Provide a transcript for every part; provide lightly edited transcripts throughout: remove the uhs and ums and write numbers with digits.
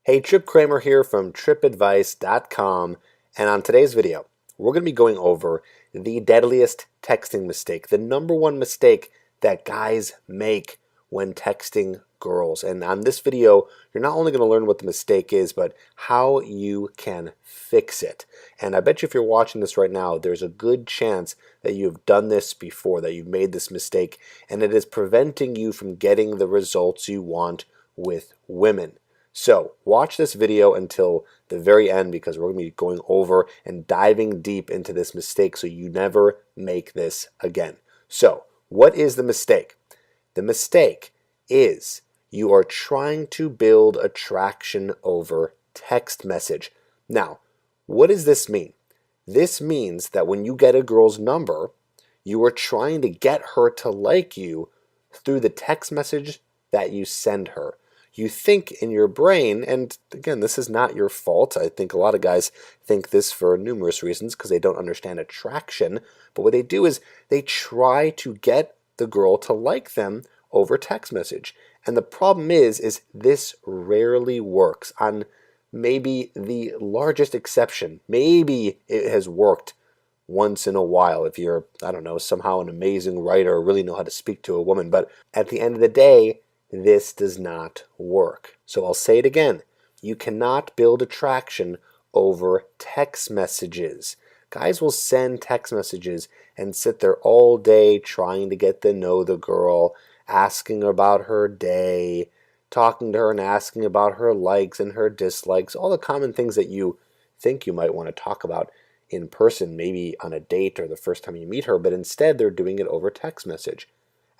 Hey, Trip Kramer here from tripadvice.com, and on today's video, we're going to be going over the deadliest texting mistake, the number one mistake that guys make when texting girls. And on this video, you're not only going to learn what the mistake is, but how you can fix it. And I bet you if you're watching this right now, there's a good chance that you've done this before, that you've made this mistake, and it is preventing you from getting the results you want with women. So watch this video until the very end because we're going to be going over and diving deep into this mistake so you never make this again. So what is the mistake? The mistake is you are trying to build attraction over text message. Now, what does this mean? This means that when you get a girl's number, you are trying to get her to like you through the text message that you send her. You think in your brain, and again, this is not your fault. I think a lot of guys think this for numerous reasons because they don't understand attraction. But what they do is they try to get the girl to like them over text message. And the problem is this rarely works. On maybe the largest exception, maybe it has worked once in a while if you're, I don't know, somehow an amazing writer or really know how to speak to a woman. But at the end of the day, this does not work. So I'll say it again. You cannot build attraction over text messages. Guys will send text messages and sit there all day trying to get to know the girl, asking about her day, talking to her and asking about her likes and her dislikes, all the common things that you think you might want to talk about in person, maybe on a date or the first time you meet her, but instead they're doing it over text message.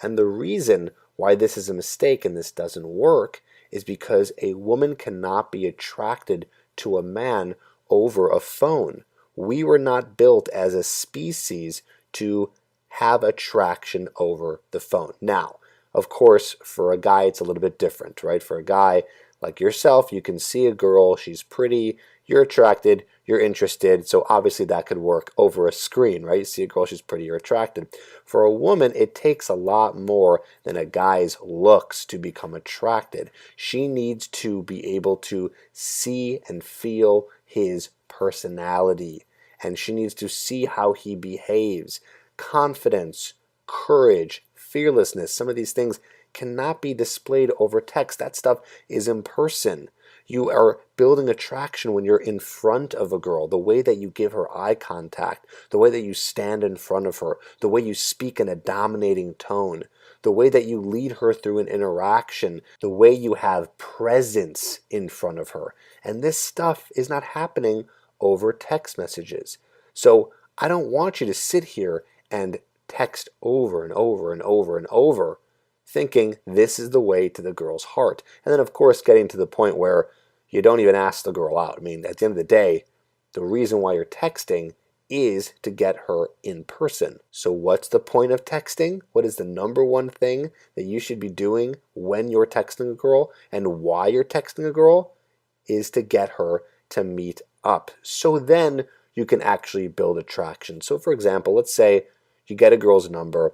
And the reason why this is a mistake and this doesn't work is because a woman cannot be attracted to a man over a phone. We were not built as a species to have attraction over the phone. Now, of course, for a guy, it's a little bit different, right? For a guy like yourself, you can see a girl, she's pretty, you're attracted, you're interested, so obviously that could work over a screen, right? You see a girl, she's pretty, you're attracted. For a woman, it takes a lot more than a guy's looks to become attracted. She needs to be able to see and feel his personality, and she needs to see how he behaves. Confidence, courage, fearlessness, some of these things cannot be displayed over text. That stuff is in person. You are building attraction when you're in front of a girl, the way that you give her eye contact, the way that you stand in front of her, the way you speak in a dominating tone, the way that you lead her through an interaction, the way you have presence in front of her. And this stuff is not happening over text messages. So I don't want you to sit here and text over and over and over and over thinking this is the way to the girl's heart. And then, of course, getting to the point where you don't even ask the girl out. I mean, at the end of the day, the reason why you're texting is to get her in person. So what's the point of texting? What is the number one thing that you should be doing when you're texting a girl and why you're texting a girl? Is to get her to meet up. So then you can actually build attraction. So for example, let's say you get a girl's number.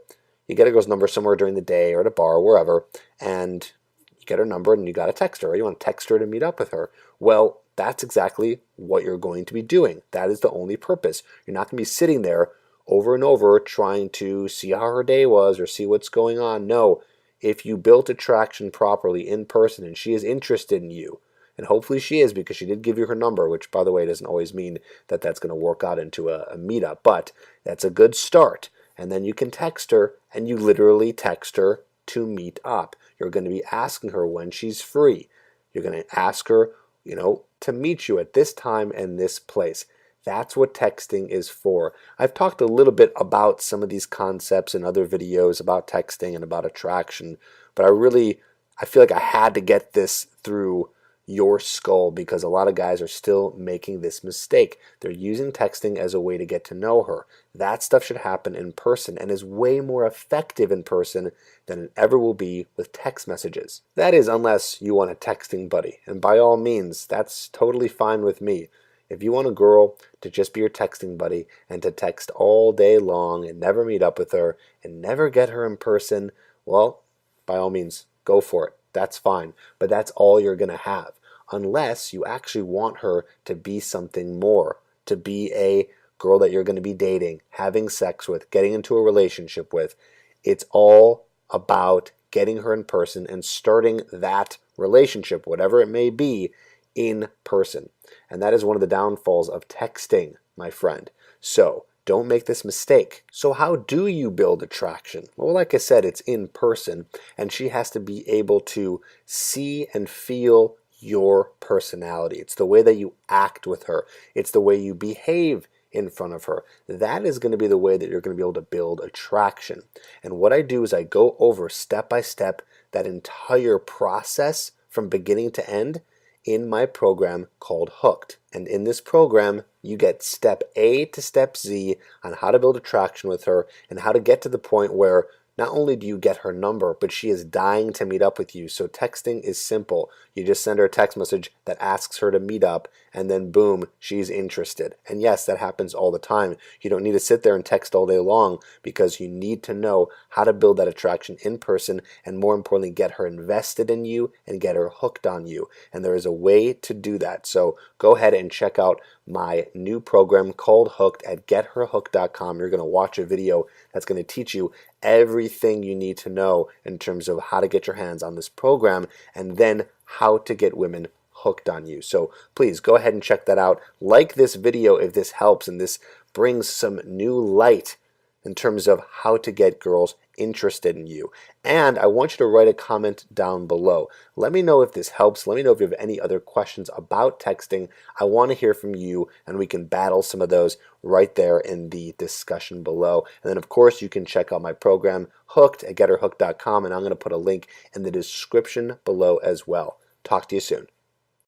You get a girl's number somewhere during the day or at a bar or wherever, and you get her number and you got to text her, or you want to text her to meet up with her. Well, that's exactly what you're going to be doing. That is the only purpose. You're not going to be sitting there over and over trying to see how her day was or see what's going on. No, if you built attraction properly in person and she is interested in you, and hopefully she is because she did give you her number, which, by the way, doesn't always mean that that's going to work out into a meetup, but that's a good start. And then you can text her, and you literally text her to meet up. You're going to be asking her when she's free. You're going to ask her, to meet you at this time and this place. That's what texting is for. I've talked a little bit about some of these concepts in other videos about texting and about attraction, but I feel like I had to get this through your skull because a lot of guys are still making this mistake. They're using texting as a way to get to know her. That stuff should happen in person and is way more effective in person than it ever will be with text messages. That is, unless you want a texting buddy, and by all means, that's totally fine with me. If you want a girl to just be your texting buddy and to text all day long and never meet up with her and never get her in person, well, by all means, go for it. That's fine. But that's all you're going to have. unless you actually want her to be something more, to be a girl that you're going to be dating, having sex with, getting into a relationship with. It's all about getting her in person and starting that relationship, whatever it may be, in person. And that is one of the downfalls of texting, my friend. So don't make this mistake. So how do you build attraction? Well, like I said, it's in person, and she has to be able to see and feel your personality. It's the way that you act with her. It's the way you behave in front of her. That is going to be the way that you're going to be able to build attraction. And what I do is I go over step by step that entire process from beginning to end in my program called Hooked. And in this program, you get step A to step Z on how to build attraction with her and how to get to the point where not only do you get her number, but she is dying to meet up with you. So texting is simple. You just send her a text message that asks her to meet up, and then boom, she's interested. And yes, that happens all the time. You don't need to sit there and text all day long, because you need to know how to build that attraction in person, and more importantly, get her invested in you and get her hooked on you. And there is a way to do that. So go ahead and check out my new program called Hooked at getherhooked.com. You're going to watch a video that's going to teach you everything you need to know in terms of how to get your hands on this program, and then how to get women hooked on you. So please go ahead and check that out. Like this video if this helps and this brings some new light in terms of how to get girls interested in you. And I want you to write a comment down below. Let me know if this helps. Let me know if you have any other questions about texting. I want to hear from you, and we can battle some of those right there in the discussion below. And then, of course, you can check out my program, Hooked, at getherhooked.com, and I'm going to put a link in the description below as well. Talk to you soon.